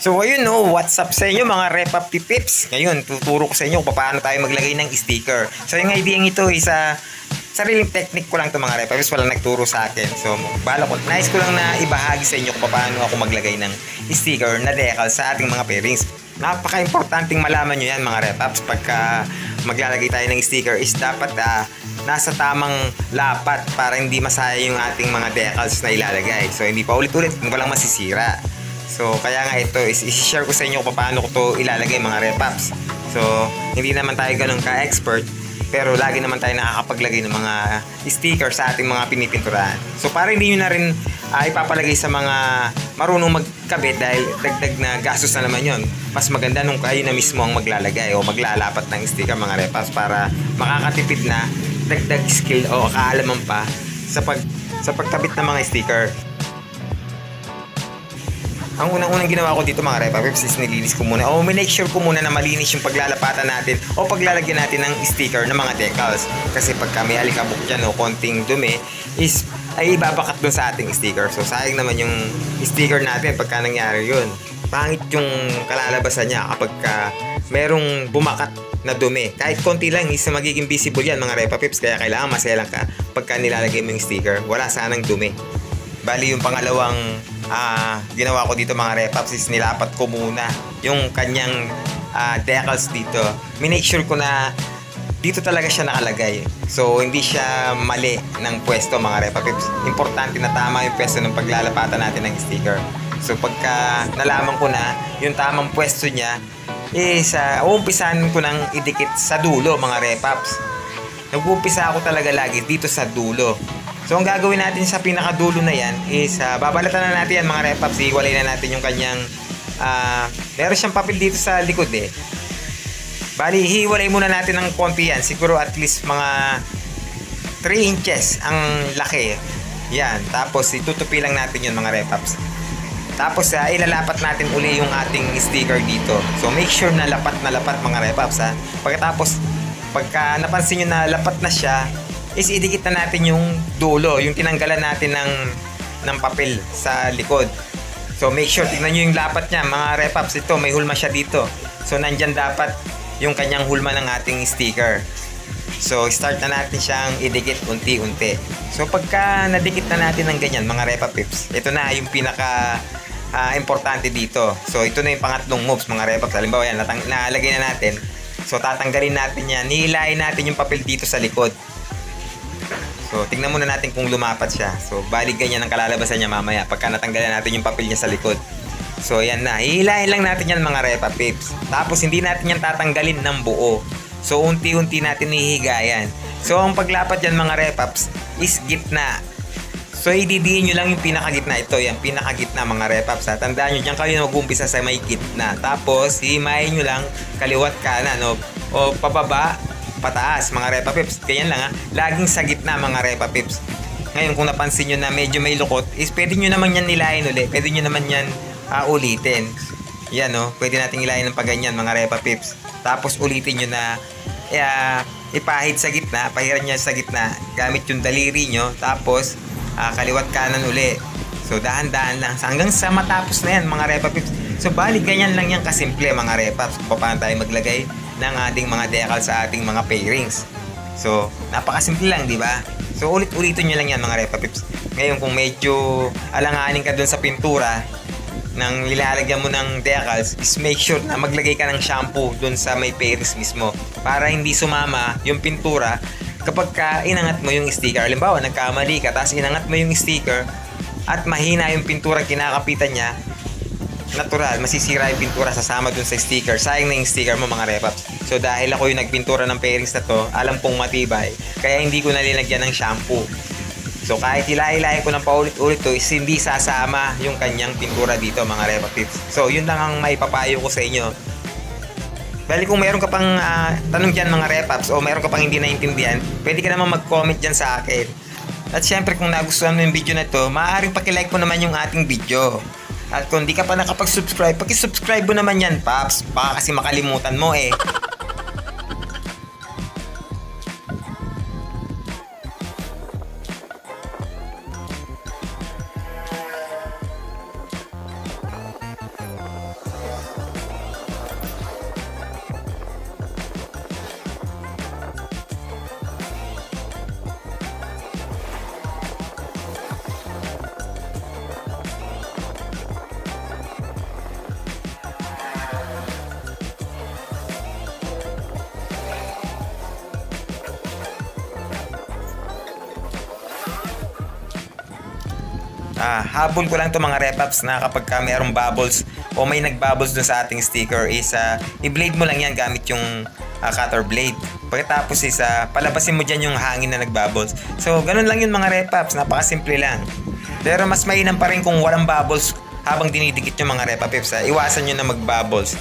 So ayun no, what's up sa inyo mga Repap Pips? Ngayon, tuturo ko sa inyo kung paano tayo maglagay ng sticker. So yung idea ito is sariling technique ko lang to mga Repap Pips, walang nagturo sa akin. So nais ko lang na ibahagi sa inyo kung paano ako maglagay ng sticker na decal sa ating mga pairings. Napaka-importanting malaman nyo yan mga Repaps. Pagka maglalagay tayo ng sticker is dapat nasa tamang lapat para hindi masayang yung ating mga decals na ilalagay. So hindi pa ulit-ulit, walang masisira. So kaya nga ito is i-share ko sa inyo kung paano ko to ilalagay mga Repaps. So hindi naman tayo ganun ka-expert, pero lagi naman tayo nakakapaglagay ng mga sticker sa ating mga pinipinturahan. So para hindi nyo na rin ipapalagay sa mga marunong magkabit dahil dagdag na gastos na naman yon. Mas maganda nung kayo na mismo ang maglalagay o maglalapat ng sticker mga Repaps para makakatipid na dagdag skill o kaalaman pa sa pagkabit ng mga sticker. Ang unang-unang ginawa ko dito mga Repaps is nilinis ko muna o make sure ko muna na malinis yung paglalapatan natin o paglalagyan natin ng sticker ng mga decals. Kasi pagka may alikabok dyan o konting dumi is ay ibabakat dun sa ating sticker. So sayang naman yung sticker natin pagka nangyari yun. Pangit yung kalalabasan niya kapag merong bumakat na dumi. Kahit konti lang is magiging visible yan mga Repaps, kaya kailangan maselang ka pagka nilalagay mo yung sticker. Wala sanang dumi. Bali yung pangalawang ginawa ko dito mga Repaps is nilapat ko muna yung kanyang decals dito. Minake sure ko na dito talaga siya nakalagay. So hindi siya mali ng pwesto mga Repaps. Importante na tama yung pwesto ng paglalapatan natin ng sticker. So pagka nalaman ko na yung tamang pwesto niya is uumpisahan ko nang idikit sa dulo mga Repaps. Nag-uumpisa ako talaga lagi dito sa dulo. So ang gagawin natin sa pinakadulo na yan is babalatan na natin yan mga Repaps. Iwalay na natin yung kanyang meron siyang papel dito sa likod eh. Bali hiwalay muna natin ng konti yan. Siguro at least mga 3 inches ang laki. Yan. Tapos itutupi lang natin yun mga Repaps. Tapos ilalapat natin uli yung ating sticker dito. So make sure na lapat mga Repaps ha. Pagkatapos pagka napansin nyo na lapat na siya is idikit na natin yung dulo, yung tinanggalan natin ng papel sa likod. So make sure, tignan nyo yung lapat niya mga Repaps. Ito may hulma siya dito. So nandyan dapat yung kanyang hulma ng ating sticker. So start na natin siyang idikit unti-unti. So pagka nadikit na natin ng ganyan mga Repaps, ito na yung pinaka importante dito. So ito na yung pangatlong moves mga Repaps. Halimbawa yan, nalagay na natin. So tatanggalin natin yan, nihilahin natin yung papel dito sa likod. So tingnan muna natin kung lumapat siya. So balik ganyan ang kalalabasan niya mamaya pagka natanggalan natin yung papel niya sa likod. So yan na, hihilahin lang natin yan mga Repaps. Tapos hindi natin yan tatanggalin ng buo. So unti-unti natin hihigayan. So ang paglapat yan mga Repaps is gitna. So ididiin nyo lang yung pinakagitna. Ito yan, pinakagitna mga Repaps. Tandaan nyo dyan kayo na mag-umpisa sa may gitna. Tapos hihimayin nyo lang kaliwat kanan o pababa pataas mga Repaps. Ganyan lang ha. Laging sa gitna mga Repaps. Ngayon kung napansin nyo na medyo may lukot is pwede nyo naman yan nilahin ulit. Pwede nyo naman yan ulitin. Yan o. Pwede natin ilahin ng paganyan mga Repaps. Tapos ulitin nyo na ipahid sa gitna. Pahiran nyo sa gitna. Gamit yung daliri nyo. Tapos kaliwat kanan uli. So dahan-dahan lang. Hanggang sa matapos na yan mga Repaps. So balik ganyan lang yan kasimple mga Repaps. Paano tayo maglagay ng ating mga decal sa ating mga pairings. So napakasimple lang di ba? So ulit-ulitin nyo lang yan mga Repaps. Ngayon kung medyo alanganin ka dun sa pintura nang nilalagyan mo ng decals is make sure na maglagay ka ng shampoo dun sa may pairings mismo para hindi sumama yung pintura kapag inangat mo yung sticker. Halimbawa nagkamali ka tapos inangat mo yung sticker at mahina yung pintura kinakapitan niya, natural masisira yung pintura sasama dun sa sticker. Sayang na yung sticker mo mga Repaps. So dahil ako yung nagpintura ng pairings na to, alam kong matibay, kaya hindi ko nalilagyan ng shampoo. So kahit hilahin ko ng paulit-ulit to is hindi sasama yung kanyang pintura dito mga Repaps. So yun lang ang maipapayo ko sa inyo. Bali kung meron ka pang tanong dyan mga Repaps o meron ka pang hindi naintindihan, pwede ka naman mag-comment dyan sa akin. At syempre kung nagustuhan mo yung video na to, maaaring pakilike mo naman yung ating video. At kung di ka pa nakapag-subscribe, pakisubscribe mo naman yan Paps. Baka kasi makalimutan mo eh. habol ko lang to mga repaps na kapag mayroong bubbles o may nagbubbles dun sa ating sticker is i-blade mo lang yan gamit yung cutter blade. Pagkatapos is palabasin mo dyan yung hangin na nagbubbles. So ganun lang yun mga repaps, napakasimple lang. Pero mas mainam pa rin kung walang bubbles habang dinidikit yung mga repapips. Iwasan nyo na magbubbles.